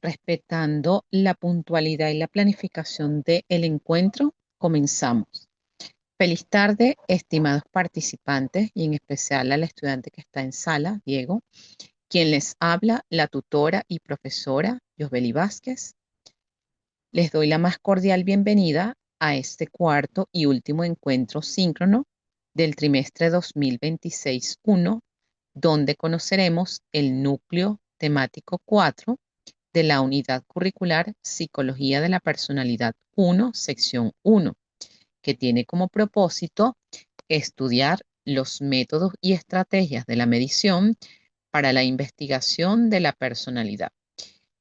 Respetando la puntualidad y la planificación del encuentro, comenzamos. Feliz tarde, estimados participantes y en especial al estudiante que está en sala, Diego, quien les habla, la tutora y profesora Yosbeli Vázquez. Les doy la más cordial bienvenida a este cuarto y último encuentro síncrono del trimestre 2026-1, donde conoceremos el núcleo temático 4 de la unidad curricular Psicología de la Personalidad 1, sección 1, que tiene como propósito estudiar los métodos y estrategias de la medición para la investigación de la personalidad.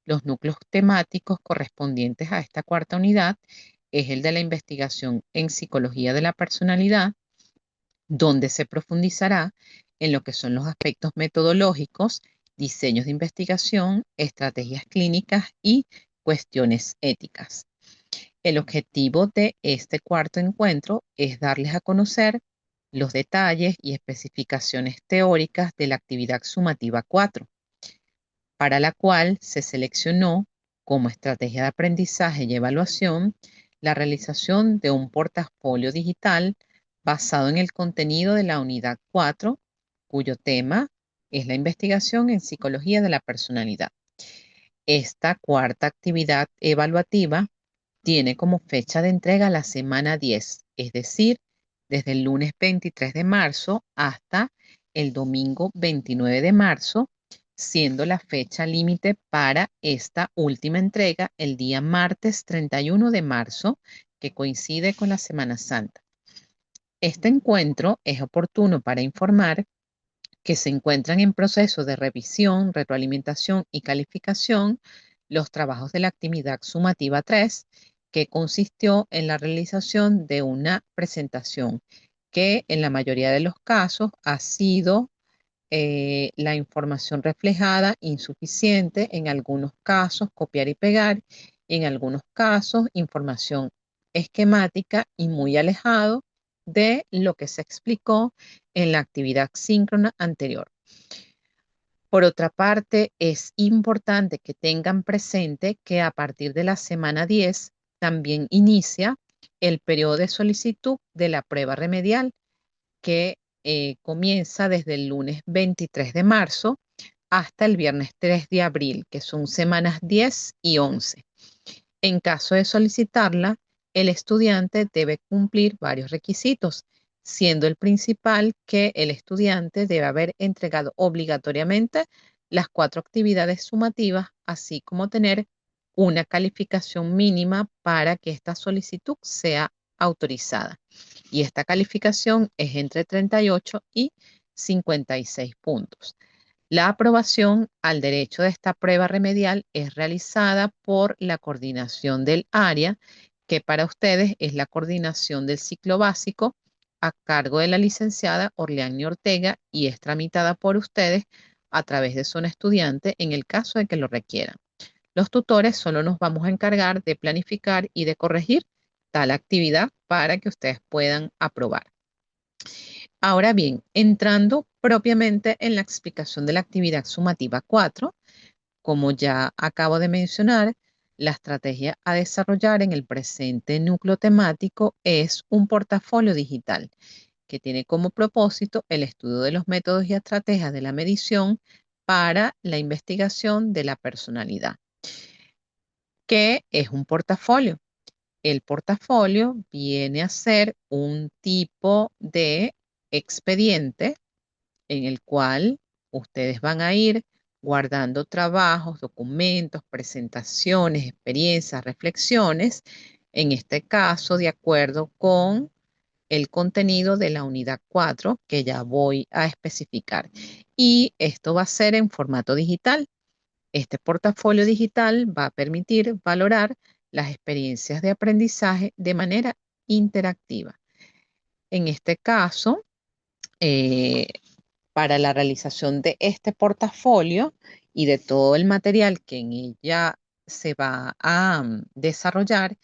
Los núcleos temáticos correspondientes a esta cuarta unidad es el de la investigación en psicología de la personalidad, donde se profundizará en lo que son los aspectos metodológicos, diseños de investigación, estrategias clínicas y cuestiones éticas. El objetivo de este cuarto encuentro es darles a conocer los detalles y especificaciones teóricas de la actividad sumativa 4, para la cual se seleccionó como estrategia de aprendizaje y evaluación la realización de un portafolio digital basado en el contenido de la unidad 4, cuyo tema es la investigación en psicología de la personalidad. Esta cuarta actividad evaluativa tiene como fecha de entrega la semana 10, es decir, desde el lunes 23 de marzo hasta el domingo 29 de marzo, siendo la fecha límite para esta última entrega el día martes 31 de marzo, que coincide con la Semana Santa. Este encuentro es oportuno para informar que se encuentran en proceso de revisión, retroalimentación y calificación los trabajos de la actividad sumativa 3, que consistió en la realización de una presentación que en la mayoría de los casos ha sido la información reflejada insuficiente, en algunos casos copiar y pegar, en algunos casos información esquemática y muy alejado de lo que se explicó en la actividad síncrona anterior. Por otra parte, es importante que tengan presente que a partir de la semana 10 también inicia el periodo de solicitud de la prueba remedial que comienza desde el lunes 23 de marzo hasta el viernes 3 de abril, que son semanas 10 y 11. En caso de solicitarla, el estudiante debe cumplir varios requisitos, siendo el principal que el estudiante debe haber entregado obligatoriamente las 4 actividades sumativas, así como tener una calificación mínima para que esta solicitud sea autorizada. Y esta calificación es entre 38 y 56 puntos. La aprobación al derecho de esta prueba remedial es realizada por la coordinación del área, que para ustedes es la coordinación del ciclo básico a cargo de la licenciada Orleani Ortega y es tramitada por ustedes a través de Zona Estudiante en el caso de que lo requieran. Los tutores solo nos vamos a encargar de planificar y de corregir tal actividad para que ustedes puedan aprobar. Ahora bien, entrando propiamente en la explicación de la actividad sumativa 4, como ya acabo de mencionar, la estrategia a desarrollar en el presente núcleo temático es un portafolio digital que tiene como propósito el estudio de los métodos y estrategias de la medición para la investigación de la personalidad. ¿Qué es un portafolio? El portafolio viene a ser un tipo de expediente en el cual ustedes van a ir guardando trabajos, documentos, presentaciones, experiencias, reflexiones, en este caso de acuerdo con el contenido de la unidad 4 que ya voy a especificar. Y esto va a ser en formato digital. Este portafolio digital va a permitir valorar las experiencias de aprendizaje de manera interactiva. En este caso, eh, para la realización de este portafolio y de todo el material que en ella se va a desarrollar,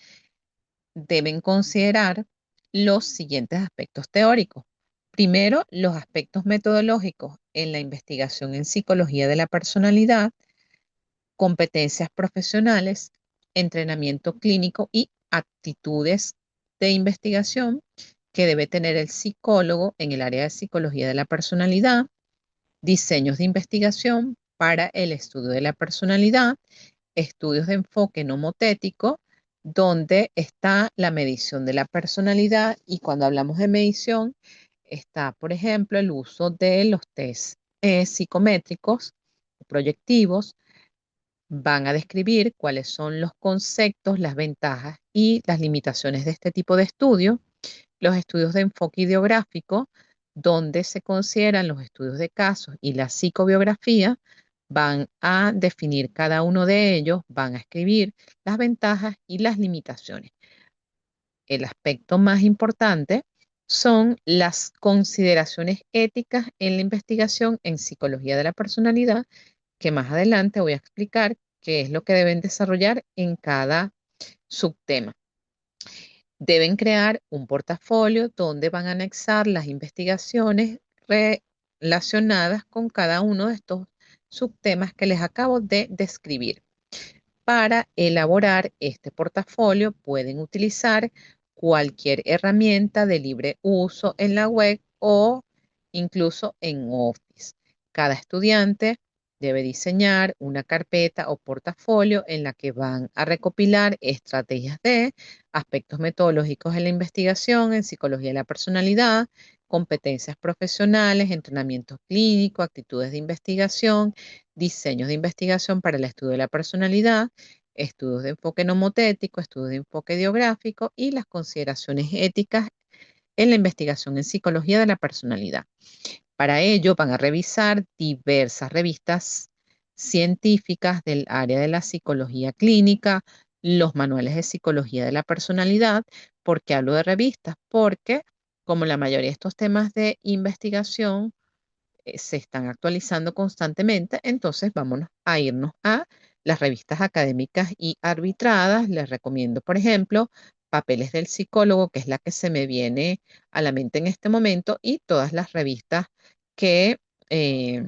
deben considerar los siguientes aspectos teóricos. Primero, los aspectos metodológicos en la investigación en psicología de la personalidad. competencias profesionales, entrenamiento clínico y actitudes de investigación que debe tener el psicólogo en el área de psicología de la personalidad, diseños de investigación para el estudio de la personalidad, estudios de enfoque nomotético, donde está la medición de la personalidad y cuando hablamos de medición está, por ejemplo, el uso de los test psicométricos, proyectivos, van a describir cuáles son los conceptos, las ventajas y las limitaciones de este tipo de estudio, los estudios de enfoque ideográfico, donde se consideran los estudios de casos y la psicobiografía, van a definir cada uno de ellos, van a escribir las ventajas y las limitaciones. El aspecto más importante son las consideraciones éticas en la investigación en psicología de la personalidad, que más adelante voy a explicar qué es lo que deben desarrollar en cada subtema. Deben crear un portafolio donde van a anexar las investigaciones relacionadas con cada uno de estos subtemas que les acabo de describir. Para elaborar este portafolio pueden utilizar cualquier herramienta de libre uso en la web o incluso en Office. Cada estudiante debe diseñar una carpeta o portafolio en la que van a recopilar estrategias de aspectos metodológicos en la investigación, en psicología de la personalidad, competencias profesionales, entrenamiento clínico, actitudes de investigación, diseños de investigación para el estudio de la personalidad, estudios de enfoque nomotético, estudios de enfoque ideográfico y las consideraciones éticas en la investigación en psicología de la personalidad. Para ello van a revisar diversas revistas científicas del área de la psicología clínica, los manuales de psicología de la personalidad. ¿Por qué hablo de revistas? Porque como la mayoría de estos temas de investigación se están actualizando constantemente, entonces vámonos a irnos a las revistas académicas y arbitradas. Les recomiendo, por ejemplo, Papeles del Psicólogo, que es la que se me viene a la mente en este momento, y todas las revistas que eh,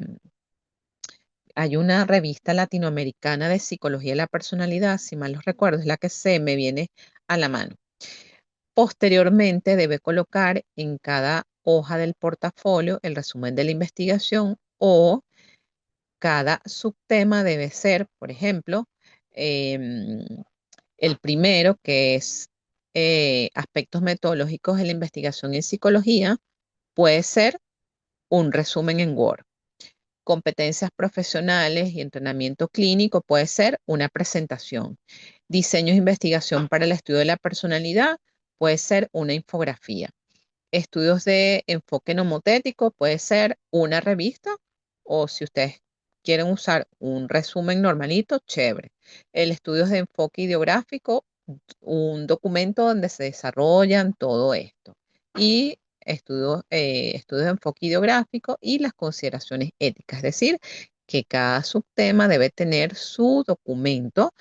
hay una revista latinoamericana de psicología de la personalidad, si mal los recuerdo, es la que se me viene a la mano. Posteriormente debe colocar en cada hoja del portafolio el resumen de la investigación o cada subtema debe ser, por ejemplo, em, el primero, que es aspectos metodológicos de la investigación en psicología, puede ser un resumen en Word. Competencias profesionales y entrenamiento clínico puede ser una presentación. Diseños de investigación para el estudio de la personalidad puede ser una infografía. Estudios de enfoque nomotético puede ser una revista o si ustedes quieren usar un resumen normalito, chévere. El estudios de enfoque ideográfico, un documento donde se desarrollan todo esto. Y estudios de enfoque ideográfico y las consideraciones éticas, es decir, que cada subtema debe tener su documento,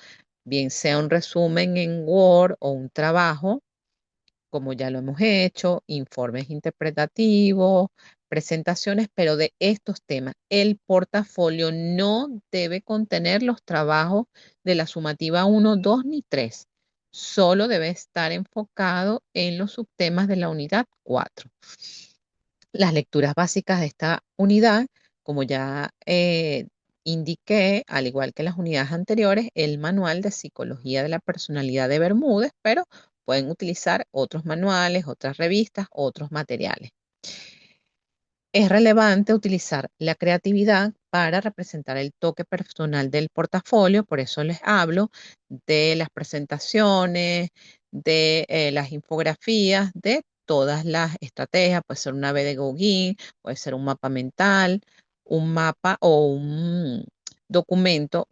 bien sea un resumen en Word o un trabajo como ya lo hemos hecho, informes interpretativos, presentaciones, pero de estos temas. El portafolio no debe contener los trabajos de la sumativa 1, 2 ni 3. Solo debe estar enfocado en los subtemas de la unidad 4. Las lecturas básicas de esta unidad, como ya indiqué, al igual que las unidades anteriores, el manual de psicología de la personalidad de Bermúdez, pero pueden utilizar otros manuales, otras revistas, otros materiales. Es relevante utilizar la creatividad para representar el toque personal del portafolio, por eso les hablo de las presentaciones, de las infografías, de todas las estrategias, puede ser una B de Gauguin, puede ser un mapa mental, un mapa o un documento,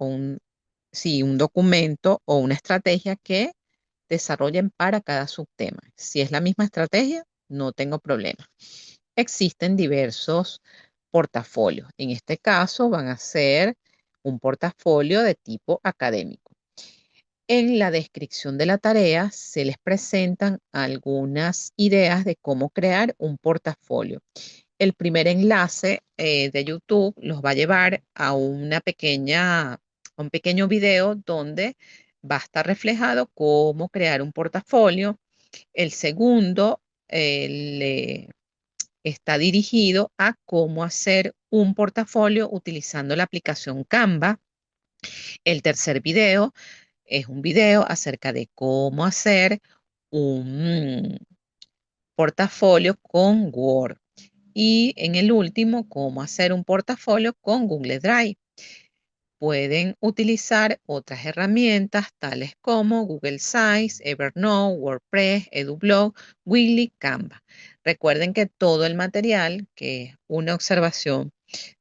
sí, un documento o una estrategia que desarrollen para cada subtema. Si es la misma estrategia, no tengo problema. Existen diversos portafolios. En este caso van a ser un portafolio de tipo académico. En la descripción de la tarea se les presentan algunas ideas de cómo crear un portafolio. El primer enlace de YouTube los va a llevar a una pequeña un pequeño video donde va a estar reflejado cómo crear un portafolio. El segundo está dirigido a cómo hacer un portafolio utilizando la aplicación Canva. El tercer video es un video acerca de cómo hacer un portafolio con Word. Y en el último, cómo hacer un portafolio con Google Drive. Pueden utilizar otras herramientas tales como Google Sites, Evernote, WordPress, EduBlog, Weebly, Canva. Recuerden que todo el material, que es una observación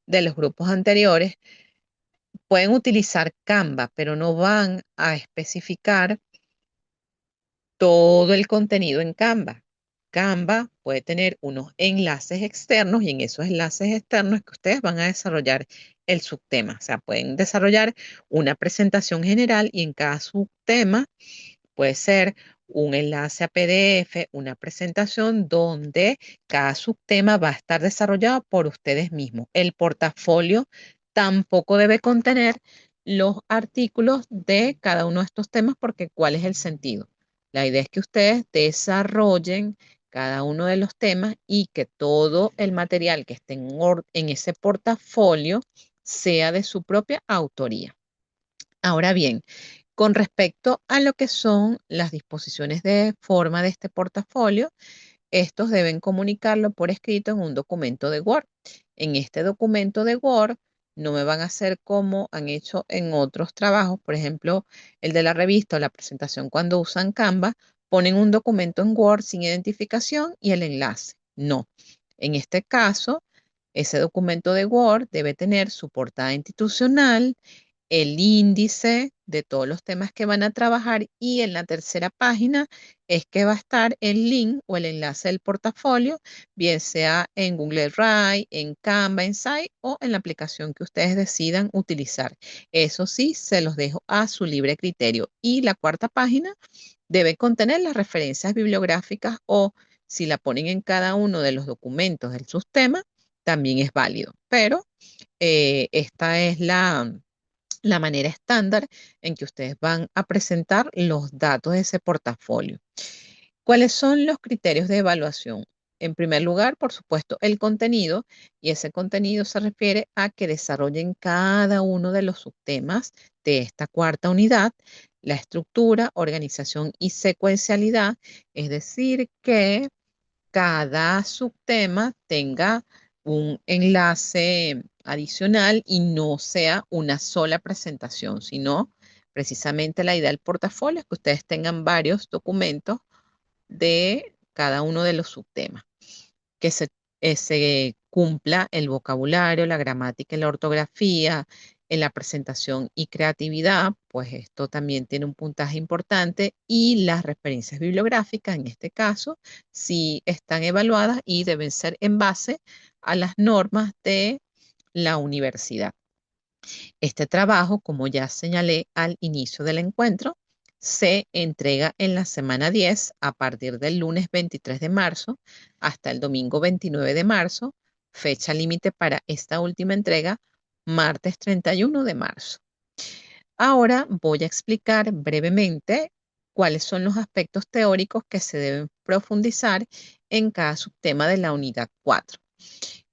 de los grupos anteriores, pueden utilizar Canva, pero no van a especificar todo el contenido en Canva. Canva puede tener unos enlaces externos y en esos enlaces externos es que ustedes van a desarrollar el subtema. O sea, pueden desarrollar una presentación general y en cada subtema puede ser un enlace a PDF, una presentación donde cada subtema va a estar desarrollado por ustedes mismos. El portafolio tampoco debe contener los artículos de cada uno de estos temas porque ¿cuál es el sentido? La idea es que ustedes desarrollen cada uno de los temas y que todo el material que esté en ese portafolio sea de su propia autoría. Ahora bien, con respecto a lo que son las disposiciones de forma de este portafolio, estos deben comunicarlo por escrito en un documento de Word. En este documento de Word no me van a hacer como han hecho en otros trabajos, por ejemplo, el de la revista o la presentación cuando usan Canva, ponen un documento en Word sin identificación y el enlace. No. En este caso, ese documento de Word debe tener su portada institucional, el índice de todos los temas que van a trabajar y en la tercera página es que va a estar el link o el enlace del portafolio, bien sea en Google Drive, en Canva, en Site o en la aplicación que ustedes decidan utilizar. Eso sí, se los dejo a su libre criterio. Y la cuarta página debe contener las referencias bibliográficas o si la ponen en cada uno de los documentos del subtema, también es válido. Pero esta es la manera estándar en que ustedes van a presentar los datos de ese portafolio. ¿Cuáles son los criterios de evaluación? En primer lugar, por supuesto, el contenido, y ese contenido se refiere a que desarrollen cada uno de los subtemas de esta cuarta unidad, la estructura, organización y secuencialidad, es decir, que cada subtema tenga un enlace adicional y no sea una sola presentación, sino precisamente la idea del portafolio es que ustedes tengan varios documentos de cada uno de los subtemas, que se cumpla el vocabulario, la gramática y la ortografía, en la presentación y creatividad, pues esto también tiene un puntaje importante y las referencias bibliográficas, en este caso, sí están evaluadas y deben ser en base a las normas de la universidad. Este trabajo, como ya señalé al inicio del encuentro, se entrega en la semana 10 a partir del lunes 23 de marzo hasta el domingo 29 de marzo, fecha límite para esta última entrega, martes 31 de marzo. Ahora voy a explicar brevemente cuáles son los aspectos teóricos que se deben profundizar en cada subtema de la unidad 4.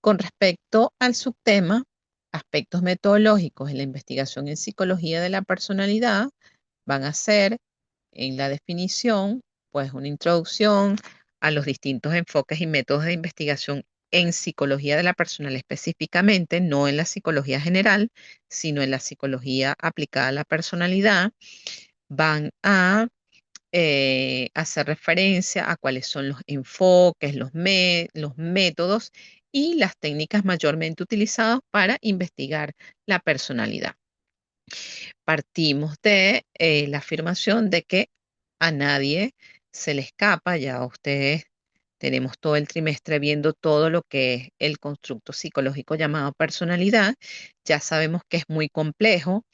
Con respecto al subtema, aspectos metodológicos en la investigación en psicología de la personalidad van a ser en la definición, pues una introducción a los distintos enfoques y métodos de investigación en psicología de la personalidad específicamente, no en la psicología general, sino en la psicología aplicada a la personalidad. Van a hacer referencia a cuáles son los enfoques, los métodos y las técnicas mayormente utilizadas para investigar la personalidad. Partimos de la afirmación de que a nadie se le escapa, ya ustedes tenemos todo el trimestre viendo todo lo que es el constructo psicológico llamado personalidad, ya sabemos que es muy complejo,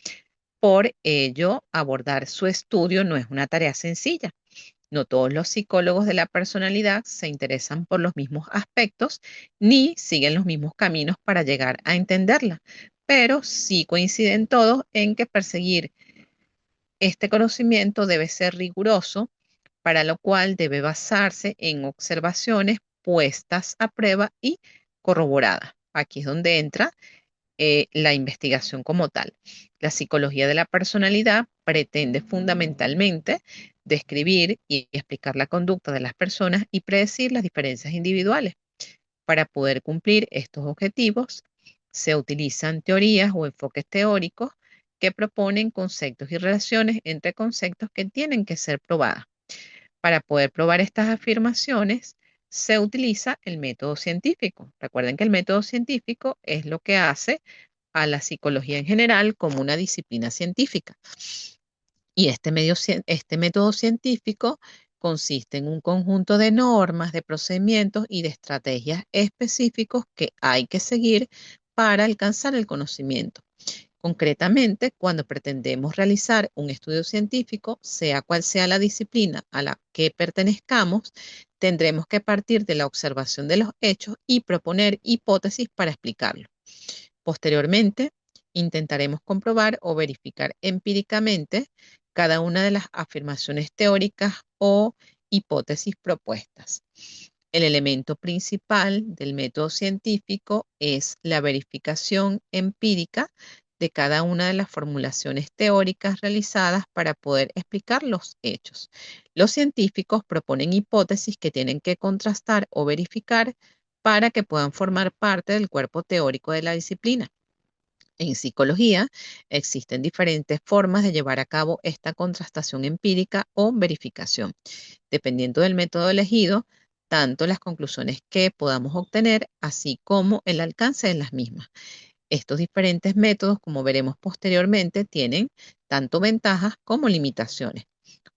por ello abordar su estudio no es una tarea sencilla. No todos los psicólogos de la personalidad se interesan por los mismos aspectos ni siguen los mismos caminos para llegar a entenderla. pero sí coinciden todos en que perseguir este conocimiento debe ser riguroso, para lo cual debe basarse en observaciones puestas a prueba y corroboradas. Aquí es donde entra la investigación como tal. La psicología de la personalidad pretende fundamentalmente describir y explicar la conducta de las personas y predecir las diferencias individuales. Para poder cumplir estos objetivos, se utilizan teorías o enfoques teóricos que proponen conceptos y relaciones entre conceptos que tienen que ser probadas. Para poder probar estas afirmaciones, se utiliza el método científico. Recuerden que el método científico es lo que hace a la psicología en general como una disciplina científica. Y este método científico consiste en un conjunto de normas, de procedimientos y de estrategias específicos que hay que seguir para alcanzar el conocimiento. Concretamente, cuando pretendemos realizar un estudio científico, sea cual sea la disciplina a la que pertenezcamos, tendremos que partir de la observación de los hechos y proponer hipótesis para explicarlo. Posteriormente, intentaremos comprobar o verificar empíricamente cada una de las afirmaciones teóricas o hipótesis propuestas. El elemento principal del método científico es la verificación empírica de cada una de las formulaciones teóricas realizadas para poder explicar los hechos. Los científicos proponen hipótesis que tienen que contrastar o verificar para que puedan formar parte del cuerpo teórico de la disciplina. En psicología existen diferentes formas de llevar a cabo esta contrastación empírica o verificación. Dependiendo del método elegido, tanto las conclusiones que podamos obtener, así como el alcance de las mismas. Estos diferentes métodos, como veremos posteriormente, tienen tanto ventajas como limitaciones,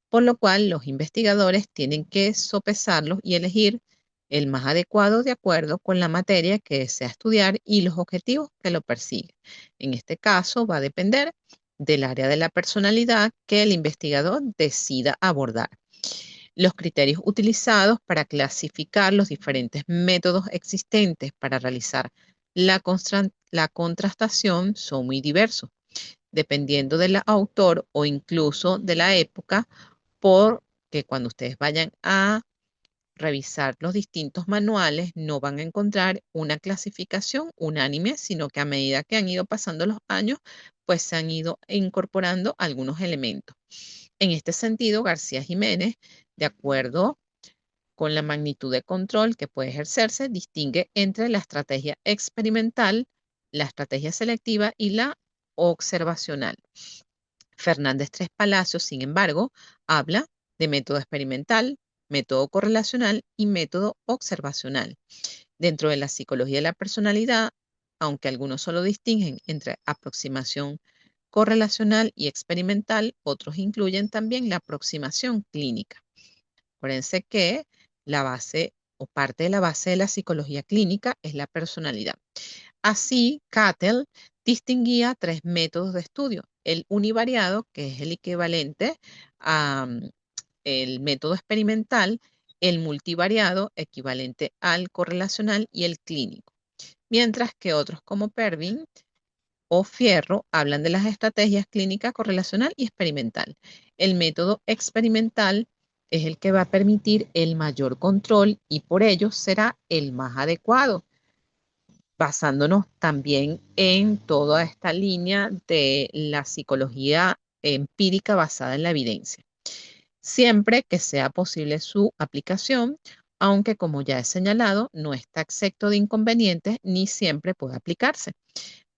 por lo cual los investigadores tienen que sopesarlos y elegir el más adecuado de acuerdo con la materia que desea estudiar y los objetivos que lo persigue. En este caso va a depender del área de la personalidad que el investigador decida abordar. Los criterios utilizados para clasificar los diferentes métodos existentes para realizar la contrastación son muy diversos, dependiendo del autor o incluso de la época, porque cuando ustedes vayan a revisar los distintos manuales, no van a encontrar una clasificación unánime, sino que a medida que han ido pasando los años, pues se han ido incorporando algunos elementos. En este sentido, García Jiménez, de acuerdo con la magnitud de control que puede ejercerse, distingue entre la estrategia experimental, la estrategia selectiva y la observacional. Fernández Tres Palacios, sin embargo, habla de método experimental, método correlacional y método observacional. Dentro de la psicología de la personalidad, aunque algunos solo distinguen entre aproximación correlacional y experimental, otros incluyen también la aproximación clínica. Acuérdense que la base o parte de la base de la psicología clínica es la personalidad. Así, Cattell distinguía tres métodos de estudio: el univariado, que es el equivalente al método experimental; el multivariado, equivalente al correlacional; y el clínico. Mientras que otros como Pervin o Fierro hablan de las estrategias clínica, correlacional y experimental. El método experimental es el que va a permitir el mayor control y por ello será el más adecuado, basándonos también en toda esta línea de la psicología empírica basada en la evidencia, siempre que sea posible su aplicación, aunque como ya he señalado, no está exento de inconvenientes ni siempre puede aplicarse.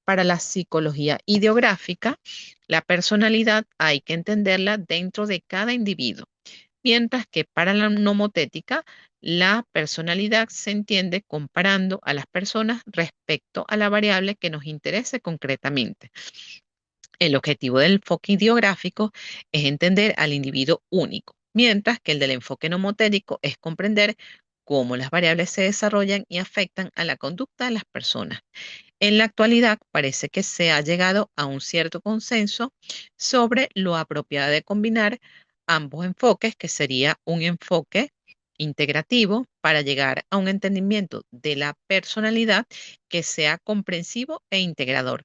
Para la psicología ideográfica, la personalidad hay que entenderla dentro de cada individuo, mientras que para la nomotética, la personalidad se entiende comparando a las personas respecto a la variable que nos interese concretamente. El objetivo del enfoque ideográfico es entender al individuo único, mientras que el del enfoque nomotético es comprender cómo las variables se desarrollan y afectan a la conducta de las personas. En la actualidad parece que se ha llegado a un cierto consenso sobre lo apropiado de combinar ambos enfoques, que sería un enfoque integrativo para llegar a un entendimiento de la personalidad que sea comprensivo e integrador.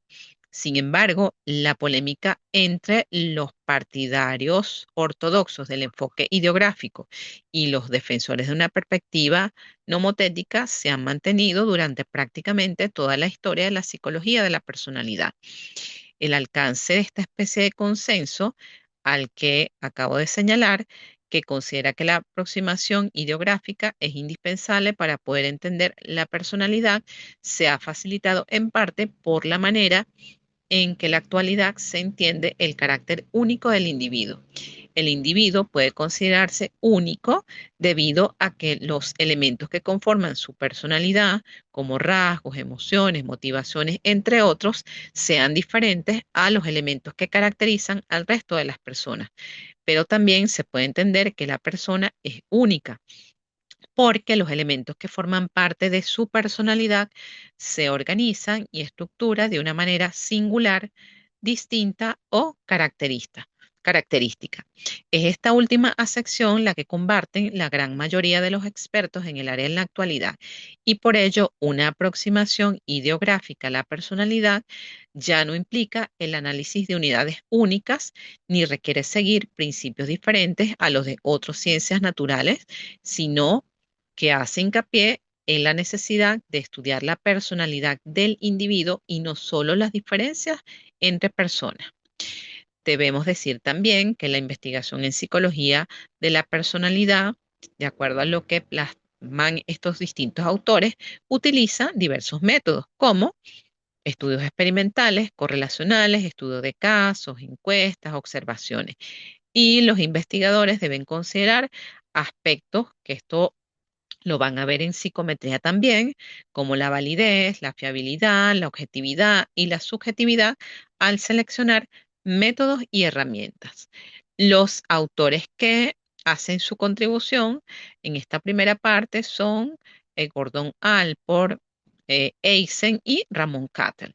Sin embargo, la polémica entre los partidarios ortodoxos del enfoque ideográfico y los defensores de una perspectiva nomotética se han mantenido durante prácticamente toda la historia de la psicología de la personalidad. El alcance de esta especie de consenso al que acabo de señalar, que considera que la aproximación ideográfica es indispensable para poder entender la personalidad, se ha facilitado en parte por la manera en que en la actualidad se entiende el carácter único del individuo. El individuo puede considerarse único debido a que los elementos que conforman su personalidad, como rasgos, emociones, motivaciones, entre otros, sean diferentes a los elementos que caracterizan al resto de las personas. Pero también se puede entender que la persona es única porque los elementos que forman parte de su personalidad se organizan y estructuran de una manera singular, distinta o característica. Es esta última acepción la que comparten la gran mayoría de los expertos en el área en la actualidad y por ello una aproximación ideográfica a la personalidad ya no implica el análisis de unidades únicas ni requiere seguir principios diferentes a los de otras ciencias naturales, sino que hace hincapié en la necesidad de estudiar la personalidad del individuo y no solo las diferencias entre personas. Debemos decir también que la investigación en psicología de la personalidad, de acuerdo a lo que plasman estos distintos autores, utiliza diversos métodos, como estudios experimentales, correlacionales, estudios de casos, encuestas, observaciones. Y los investigadores deben considerar aspectos que esto lo van a ver en psicometría también, como la validez, la fiabilidad, la objetividad y la subjetividad al seleccionar métodos y herramientas. Los autores que hacen su contribución en esta primera parte son Gordon Allport, Eisen y Ramón Cattell.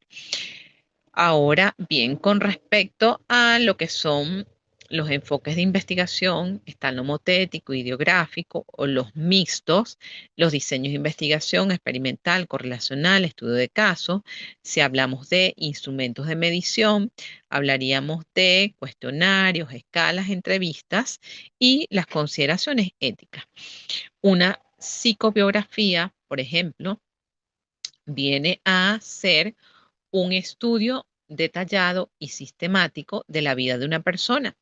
Ahora bien, con respecto a lo que son los enfoques de investigación, está el nomotético, ideográfico o los mixtos, los diseños de investigación experimental, correlacional, estudio de casos. Si hablamos de instrumentos de medición, hablaríamos de cuestionarios, escalas, entrevistas y las consideraciones éticas. Una psicobiografía, por ejemplo, viene a ser un estudio detallado y sistemático de la vida de una persona,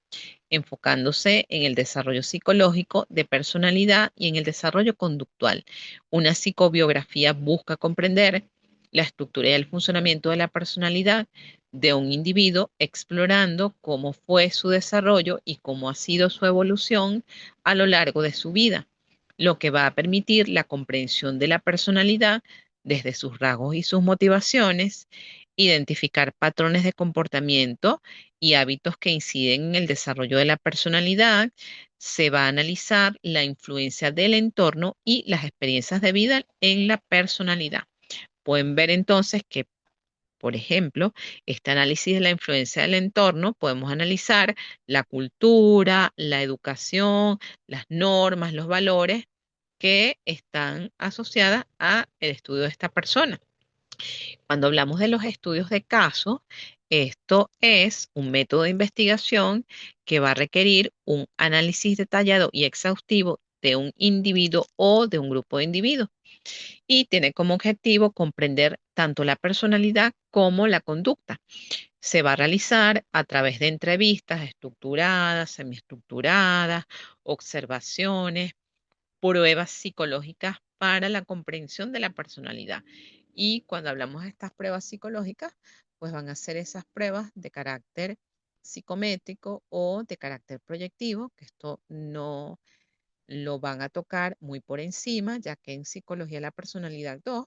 enfocándose en el desarrollo psicológico de personalidad y en el desarrollo conductual. Una psicobiografía busca comprender la estructura y el funcionamiento de la personalidad de un individuo, explorando cómo fue su desarrollo y cómo ha sido su evolución a lo largo de su vida, lo que va a permitir la comprensión de la personalidad desde sus rasgos y sus motivaciones, identificar patrones de comportamiento y hábitos que inciden en el desarrollo de la personalidad. Se va a analizar la influencia del entorno y las experiencias de vida en la personalidad. Pueden ver entonces que, por ejemplo, este análisis de la influencia del entorno, podemos analizar la cultura, la educación, las normas, los valores que están asociadas al estudio de esta persona. Cuando hablamos de los estudios de caso, esto es un método de investigación que va a requerir un análisis detallado y exhaustivo de un individuo o de un grupo de individuos y tiene como objetivo comprender tanto la personalidad como la conducta. Se va a realizar a través de entrevistas estructuradas, semiestructuradas, observaciones, pruebas psicológicas para la comprensión de la personalidad. Y cuando hablamos de estas pruebas psicológicas, pues van a ser esas pruebas de carácter psicométrico o de carácter proyectivo, que esto no lo van a tocar muy por encima, ya que en Psicología de la Personalidad 2,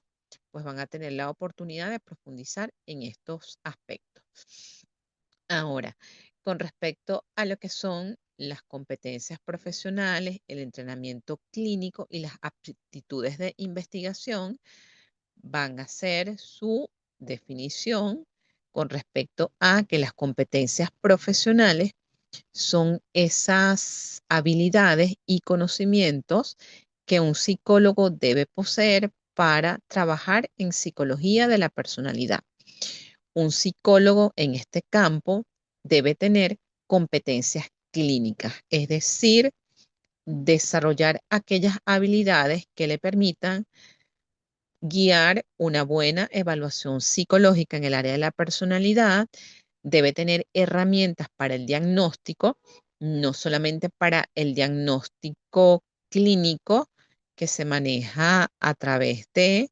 pues van a tener la oportunidad de profundizar en estos aspectos. Ahora, con respecto a lo que son las competencias profesionales, el entrenamiento clínico y las aptitudes de investigación, van a ser su definición con respecto a que las competencias profesionales son esas habilidades y conocimientos que un psicólogo debe poseer para trabajar en psicología de la personalidad. Un psicólogo en este campo debe tener competencias clínicas, es decir, desarrollar aquellas habilidades que le permitan guiar una buena evaluación psicológica en el área de la personalidad, debe tener herramientas para el diagnóstico, no solamente para el diagnóstico clínico que se maneja a través de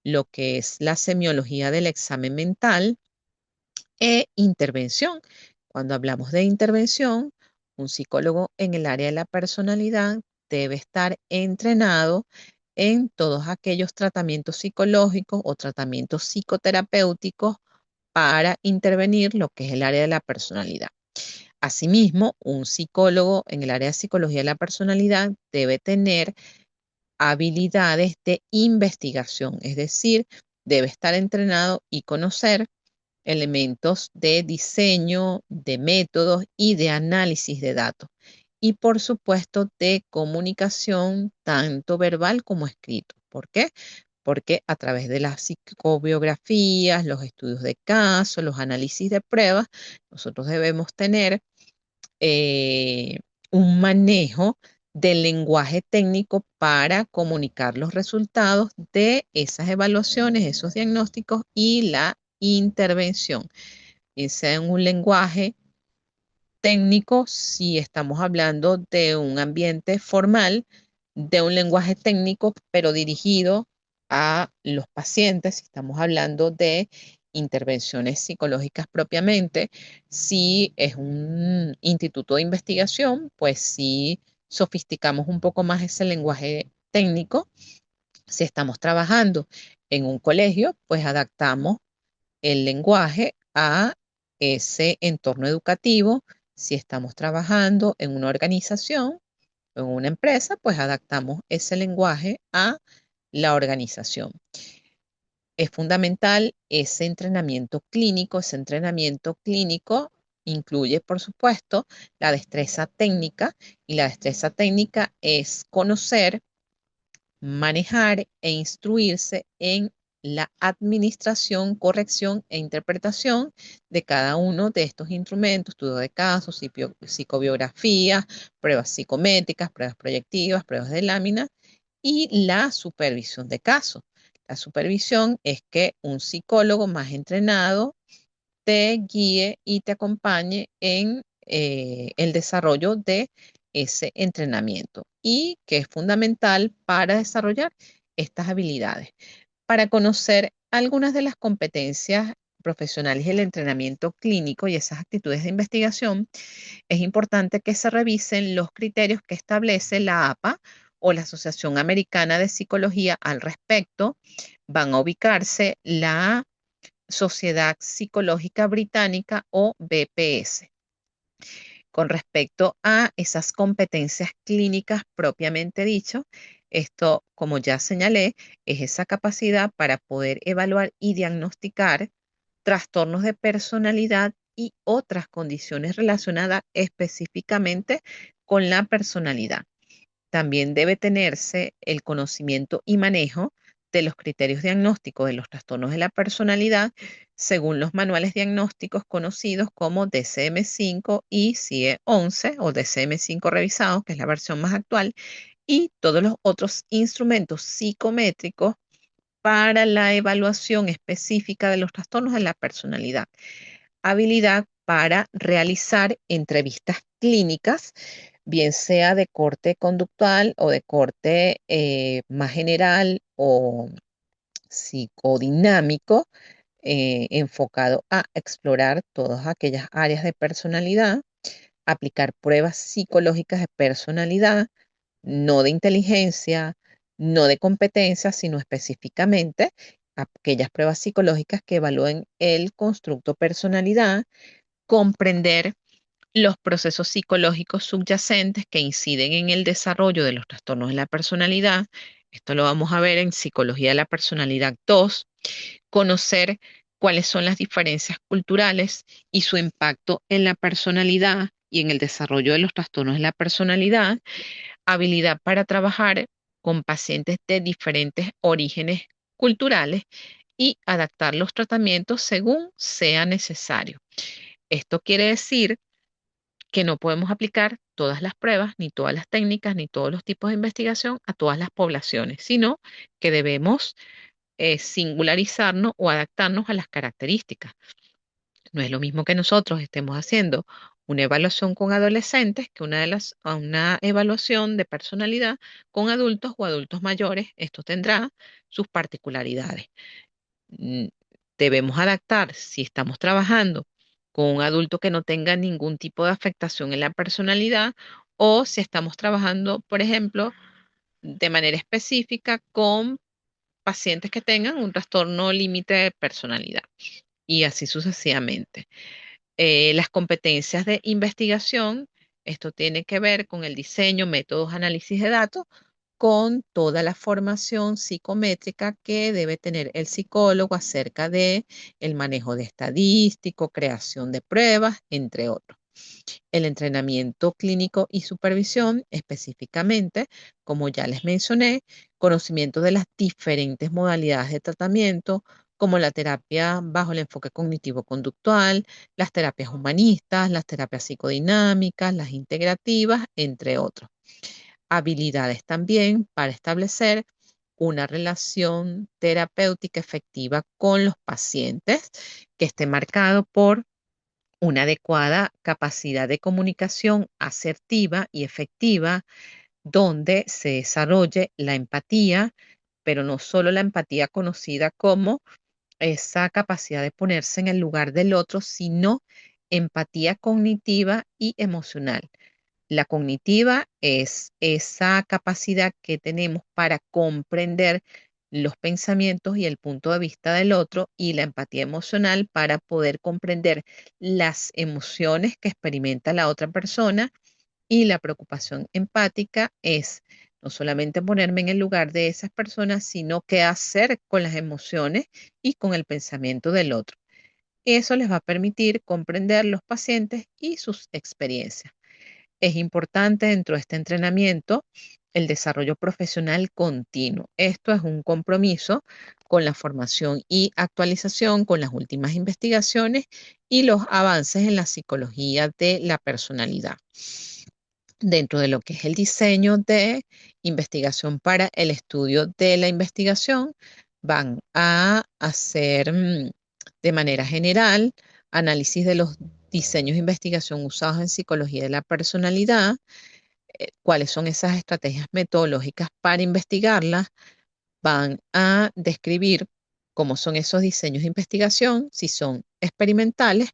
lo que es la semiología del examen mental e intervención. Cuando hablamos de intervención, un psicólogo en el área de la personalidad debe estar entrenado en todos aquellos tratamientos psicológicos o tratamientos psicoterapéuticos para intervenir lo que es el área de la personalidad. Asimismo, un psicólogo en el área de psicología de la personalidad debe tener habilidades de investigación, es decir, debe estar entrenado y conocer elementos de diseño, de métodos y de análisis de datos. Y por supuesto de comunicación tanto verbal como escrito. ¿Por qué? Porque a través de las psicobiografías, los estudios de caso, los análisis de pruebas, nosotros debemos tener eh, un manejo del lenguaje técnico para comunicar los resultados de esas evaluaciones, esos diagnósticos y la intervención, bien sea en un lenguaje técnico, si estamos hablando de un ambiente formal, de un lenguaje técnico, pero dirigido a los pacientes, si estamos hablando de intervenciones psicológicas propiamente, si es un instituto de investigación, pues sí sofisticamos un poco más ese lenguaje técnico. Si estamos trabajando en un colegio, pues adaptamos el lenguaje a ese entorno educativo. Si estamos trabajando en una organización o en una empresa, pues adaptamos ese lenguaje a la organización. Es fundamental ese entrenamiento clínico. Ese entrenamiento clínico incluye, por supuesto, la destreza técnica, y la destreza técnica es conocer, manejar e instruirse en la administración, corrección e interpretación de cada uno de estos instrumentos: estudio de casos, psicobiografías, pruebas psicométricas, pruebas proyectivas, pruebas de lámina y la supervisión de casos. La supervisión es que un psicólogo más entrenado te guíe y te acompañe en el desarrollo de ese entrenamiento, y que es fundamental para desarrollar estas habilidades. Para conocer algunas de las competencias profesionales del entrenamiento clínico y esas actitudes de investigación, es importante que se revisen los criterios que establece la APA o la Asociación Americana de Psicología al respecto. Van a ubicarse la Sociedad Psicológica Británica o BPS. Con respecto a esas competencias clínicas propiamente dicho, esto, como ya señalé, es esa capacidad para poder evaluar y diagnosticar trastornos de personalidad y otras condiciones relacionadas específicamente con la personalidad. También debe tenerse el conocimiento y manejo de los criterios diagnósticos de los trastornos de la personalidad según los manuales diagnósticos conocidos como DSM-5 y CIE-11 o DSM-5 revisados, que es la versión más actual, y todos los otros instrumentos psicométricos para la evaluación específica de los trastornos de la personalidad. Habilidad para realizar entrevistas clínicas, bien sea de corte conductual o de corte más general o psicodinámico, enfocado a explorar todas aquellas áreas de personalidad, aplicar pruebas psicológicas de personalidad, no de inteligencia, no de competencia, sino específicamente aquellas pruebas psicológicas que evalúen el constructo personalidad, comprender los procesos psicológicos subyacentes que inciden en el desarrollo de los trastornos de la personalidad. Esto lo vamos a ver en Psicología de la Personalidad 2. Conocer cuáles son las diferencias culturales y su impacto en la personalidad y en el desarrollo de los trastornos de la personalidad. Habilidad para trabajar con pacientes de diferentes orígenes culturales y adaptar los tratamientos según sea necesario. Esto quiere decir que no podemos aplicar todas las pruebas, ni todas las técnicas, ni todos los tipos de investigación a todas las poblaciones, sino que debemos singularizarnos o adaptarnos a las características. No es lo mismo que nosotros estemos haciendo una evaluación con adolescentes que una evaluación de personalidad con adultos o adultos mayores. Esto tendrá sus particularidades. mm, Debemos adaptar si estamos trabajando con un adulto que no tenga ningún tipo de afectación en la personalidad o si estamos trabajando, por ejemplo, de manera específica con pacientes que tengan un trastorno límite de personalidad y así sucesivamente. Las competencias de investigación, esto tiene que ver con el diseño, métodos, análisis de datos, con toda la formación psicométrica que debe tener el psicólogo acerca de el manejo de estadístico, creación de pruebas, entre otros. El entrenamiento clínico y supervisión, específicamente, como ya les mencioné, conocimiento de las diferentes modalidades de tratamiento, como la terapia bajo el enfoque cognitivo-conductual, las terapias humanistas, las terapias psicodinámicas, las integrativas, entre otros. Habilidades también para establecer una relación terapéutica efectiva con los pacientes que esté marcado por una adecuada capacidad de comunicación asertiva y efectiva, donde se desarrolle la empatía, pero no solo la empatía conocida como esa capacidad de ponerse en el lugar del otro, sino empatía cognitiva y emocional. La cognitiva es esa capacidad que tenemos para comprender los pensamientos y el punto de vista del otro, y la empatía emocional para poder comprender las emociones que experimenta la otra persona, y la preocupación empática es no solamente ponerme en el lugar de esas personas, sino qué hacer con las emociones y con el pensamiento del otro. Eso les va a permitir comprender los pacientes y sus experiencias. Es importante dentro de este entrenamiento el desarrollo profesional continuo. Esto es un compromiso con la formación y actualización, con las últimas investigaciones y los avances en la psicología de la personalidad. Dentro de lo que es el diseño de investigación para el estudio de la investigación, van a hacer de manera general análisis de los diseños de investigación usados en psicología de la personalidad, cuáles son esas estrategias metodológicas para investigarlas, van a describir cómo son esos diseños de investigación, si son experimentales,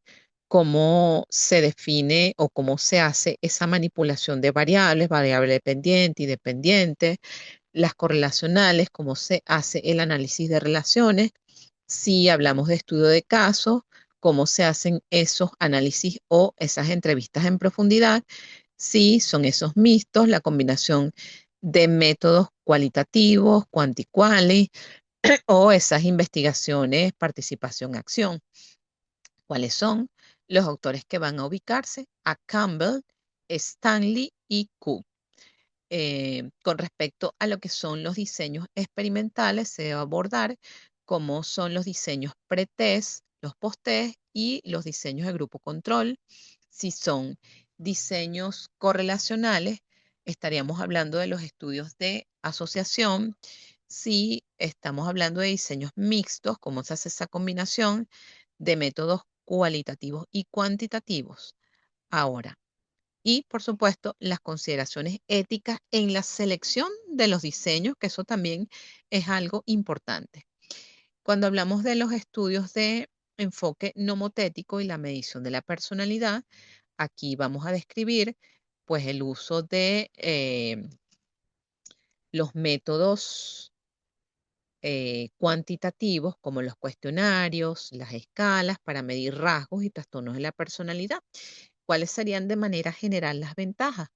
cómo se define o cómo se hace esa manipulación de variables, variable dependiente y dependiente, las correlacionales, cómo se hace el análisis de relaciones, si hablamos de estudio de casos, cómo se hacen esos análisis o esas entrevistas en profundidad, si son esos mixtos, la combinación de métodos cualitativos, quanti-quali, o esas investigaciones participación-acción. ¿Cuáles son? Los autores que van a ubicarse: a Campbell, Stanley y Cook. Con respecto a lo que son los diseños experimentales, se debe abordar cómo son los diseños pre-test, los post-test y los diseños de grupo control. Si son diseños correlacionales, estaríamos hablando de los estudios de asociación. Si estamos hablando de diseños mixtos, cómo se hace esa combinación de métodos cualitativos y cuantitativos. Ahora, y por supuesto, las consideraciones éticas en la selección de los diseños, que eso también es algo importante. Cuando hablamos de los estudios de enfoque nomotético y la medición de la personalidad, aquí vamos a describir pues el uso de los métodos cuantitativos como los cuestionarios, las escalas para medir rasgos y trastornos de la personalidad. ¿Cuáles serían de manera general las ventajas?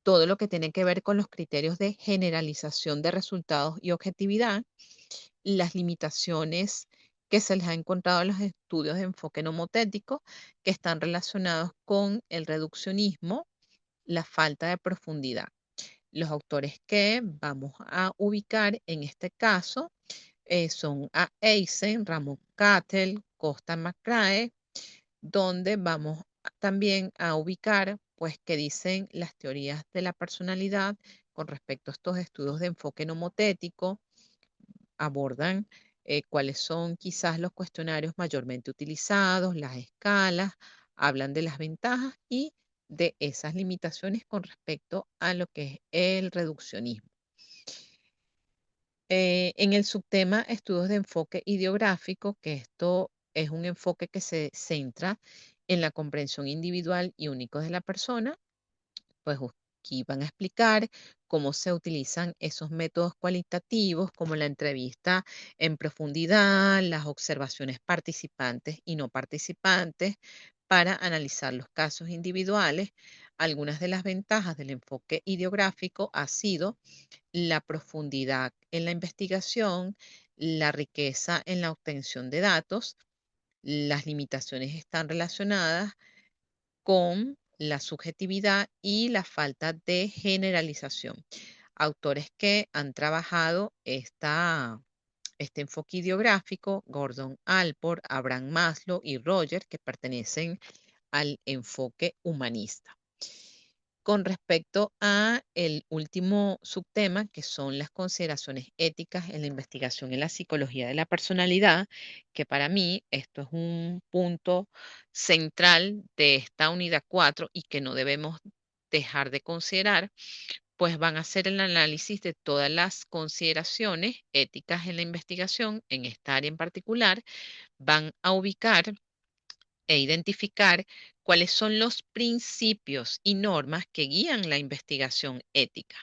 Todo lo que tiene que ver con los criterios de generalización de resultados y objetividad, las limitaciones que se les ha encontrado en los estudios de enfoque nomotético, que están relacionados con el reduccionismo, la falta de profundidad. Los autores que vamos a ubicar en este caso son a Eisen, Ramón Cattell, Costa McCrae, donde vamos también a ubicar, pues, qué dicen las teorías de la personalidad con respecto a estos estudios de enfoque nomotético, abordan cuáles son quizás los cuestionarios mayormente utilizados, las escalas, hablan de las ventajas y de esas limitaciones con respecto a lo que es el reduccionismo. En el subtema estudios de enfoque ideográfico, que esto es un enfoque que se centra en la comprensión individual y único de la persona, pues aquí van a explicar cómo se utilizan esos métodos cualitativos como la entrevista en profundidad, las observaciones participantes y no participantes para analizar los casos individuales. Algunas de las ventajas del enfoque ideográfico ha sido la profundidad en la investigación, la riqueza en la obtención de datos. Las limitaciones están relacionadas con la subjetividad y la falta de generalización. Autores que han trabajado este enfoque ideográfico, Gordon Allport, Abraham Maslow y Roger, que pertenecen al enfoque humanista. Con respecto a el último subtema, que son las consideraciones éticas en la investigación en la psicología de la personalidad, que para mí esto es un punto central de esta unidad 4 y que no debemos dejar de considerar, pues van a hacer el análisis de todas las consideraciones éticas en la investigación en esta área en particular, van a ubicar e identificar cuáles son los principios y normas que guían la investigación ética.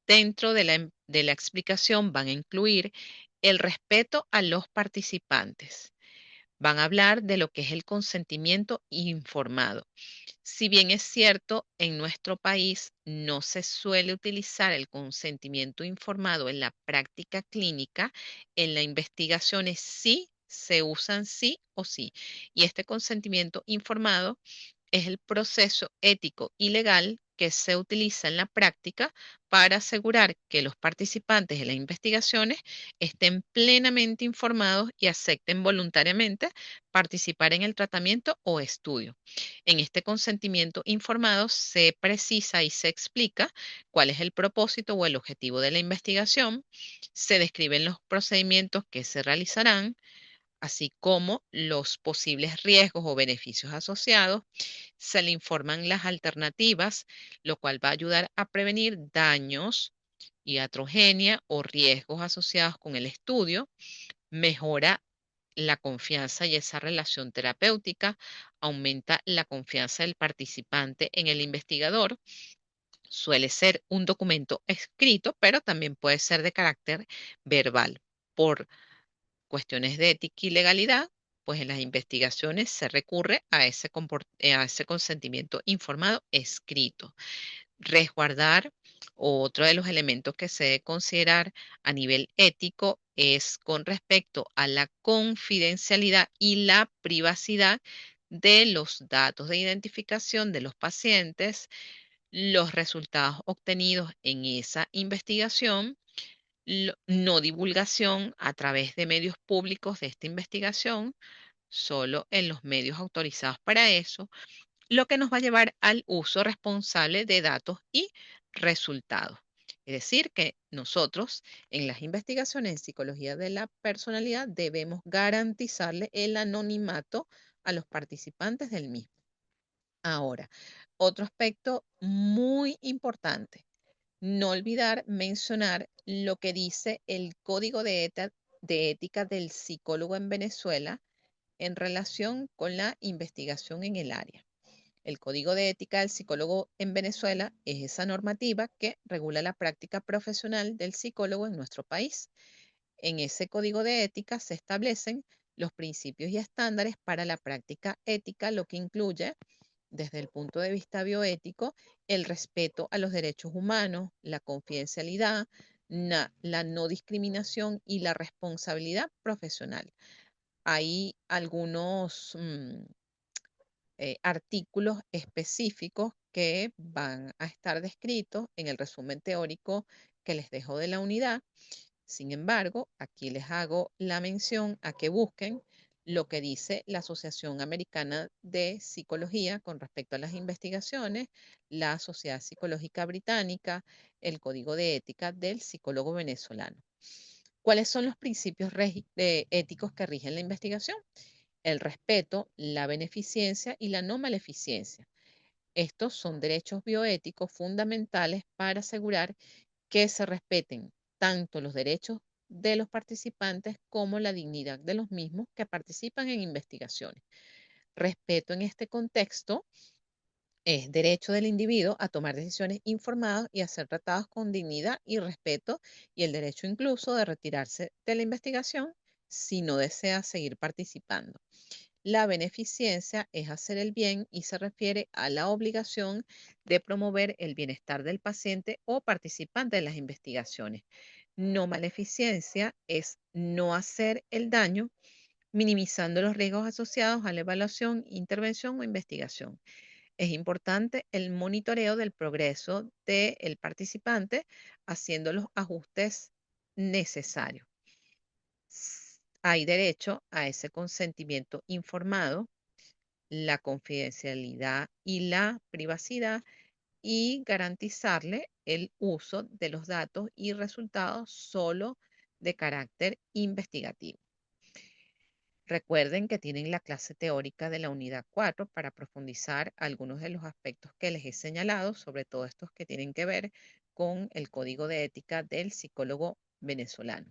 Dentro de la explicación van a incluir el respeto a los participantes. Van a hablar de lo que es el consentimiento informado. Si bien es cierto, en nuestro país no se suele utilizar el consentimiento informado en la práctica clínica, en las investigaciones sí se usan sí o sí. Y este consentimiento informado es el proceso ético y legal que se utiliza en la práctica para asegurar que los participantes de las investigaciones estén plenamente informados y acepten voluntariamente participar en el tratamiento o estudio. En este consentimiento informado se precisa y se explica cuál es el propósito o el objetivo de la investigación, se describen los procedimientos que se realizarán, así como los posibles riesgos o beneficios asociados, se le informan las alternativas, lo cual va a ayudar a prevenir daños, iatrogenia o riesgos asociados con el estudio, mejora la confianza y esa relación terapéutica, aumenta la confianza del participante en el investigador. Suele ser un documento escrito, pero también puede ser de carácter verbal. Por cuestiones de ética y legalidad, pues en las investigaciones se recurre a ese consentimiento informado escrito. Resguardar, otro de los elementos que se debe considerar a nivel ético es con respecto a la confidencialidad y la privacidad de los datos de identificación de los pacientes, los resultados obtenidos en esa investigación, no divulgación a través de medios públicos de esta investigación, solo en los medios autorizados para eso, lo que nos va a llevar al uso responsable de datos y resultados. Es decir, que nosotros en las investigaciones en psicología de la personalidad debemos garantizarle el anonimato a los participantes del mismo. Ahora, otro aspecto muy importante, no olvidar mencionar lo que dice el Código de Ética del Psicólogo en Venezuela en relación con la investigación en el área. El Código de Ética del Psicólogo en Venezuela es esa normativa que regula la práctica profesional del psicólogo en nuestro país. En ese Código de Ética se establecen los principios y estándares para la práctica ética, lo que incluye desde el punto de vista bioético, el respeto a los derechos humanos, la confidencialidad, la no discriminación y la responsabilidad profesional. Hay algunos artículos específicos que van a estar descritos en el resumen teórico que les dejo de la unidad Sin embargo, aquí les hago la mención a que busquen lo que dice la Asociación Americana de Psicología con respecto a las investigaciones, la Sociedad Psicológica Británica, el Código de Ética del Psicólogo Venezolano. ¿Cuáles son los principios éticos que rigen la investigación? El respeto, la beneficencia y la no maleficencia. Estos son derechos bioéticos fundamentales para asegurar que se respeten tanto los derechos de los participantes como la dignidad de los mismos que participan en investigaciones. Respeto en este contexto es derecho del individuo a tomar decisiones informadas y a ser tratados con dignidad y respeto, y el derecho incluso de retirarse de la investigación si no desea seguir participando. La beneficencia es hacer el bien y se refiere a la obligación de promover el bienestar del paciente o participante de las investigaciones. No maleficencia es no hacer el daño, minimizando los riesgos asociados a la evaluación, intervención o investigación. Es importante el monitoreo del progreso del participante haciendo los ajustes necesarios. Hay derecho a ese consentimiento informado, la confidencialidad y la privacidad, y garantizarle el uso de los datos y resultados solo de carácter investigativo. Recuerden que tienen la clase teórica de la unidad 4 para profundizar algunos de los aspectos que les he señalado, sobre todo estos que tienen que ver con el código de ética del psicólogo venezolano.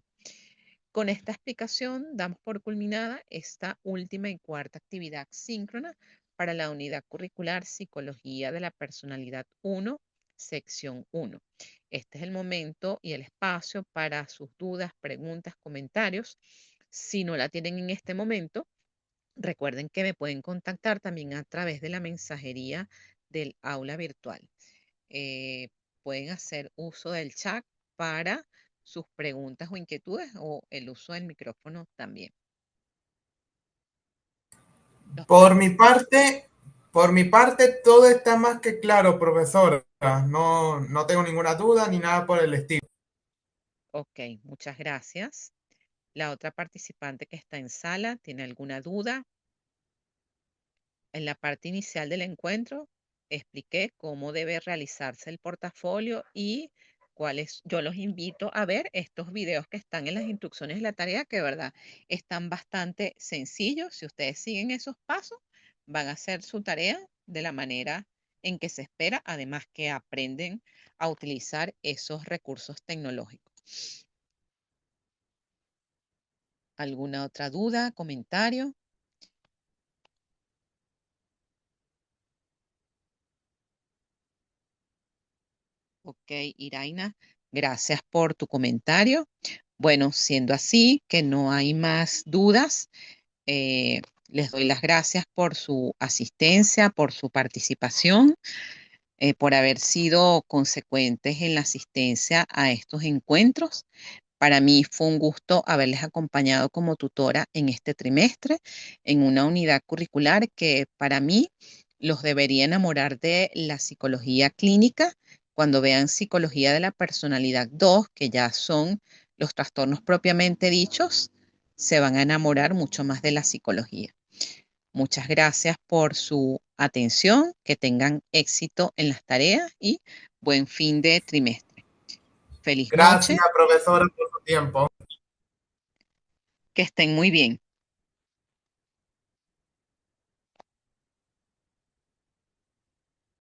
Con esta explicación damos por culminada esta última y cuarta actividad síncrona para la unidad curricular Psicología de la Personalidad 1, sección 1. Este es el momento y el espacio para sus dudas, preguntas, comentarios. Si no la tienen en este momento, recuerden que me pueden contactar también a través de la mensajería del aula virtual. Eh, Pueden hacer uso del chat para sus preguntas o inquietudes, o el uso del micrófono también. Los Por mi participantes. parte, por mi parte, todo está más que claro, profesora. No, no tengo ninguna duda ni nada por el estilo. Ok, muchas gracias. La otra participante que está en sala, ¿tiene alguna duda? En la parte inicial del encuentro expliqué cómo debe realizarse el portafolio y cuáles. Yo los invito a ver estos videos que están en las instrucciones de la tarea, que de verdad están bastante sencillos. Si ustedes siguen esos pasos, van a hacer su tarea de la manera en que se espera, además que aprenden a utilizar esos recursos tecnológicos. ¿Alguna otra duda, comentario? Ok, Iraina, gracias por tu comentario. Bueno, siendo así, que no hay más dudas, les doy las gracias por su asistencia, por su participación, por haber sido consecuentes en la asistencia a estos encuentros. Para mí fue un gusto haberles acompañado como tutora en este trimestre, en una unidad curricular que para mí los debería enamorar de la psicología clínica. Cuando vean psicología de la personalidad 2, que ya son los trastornos propiamente dichos, se van a enamorar mucho más de la psicología. Muchas gracias por su atención, que tengan éxito en las tareas y buen fin de trimestre. Feliz Gracias, noche, profesora, por su tiempo. que estén muy bien.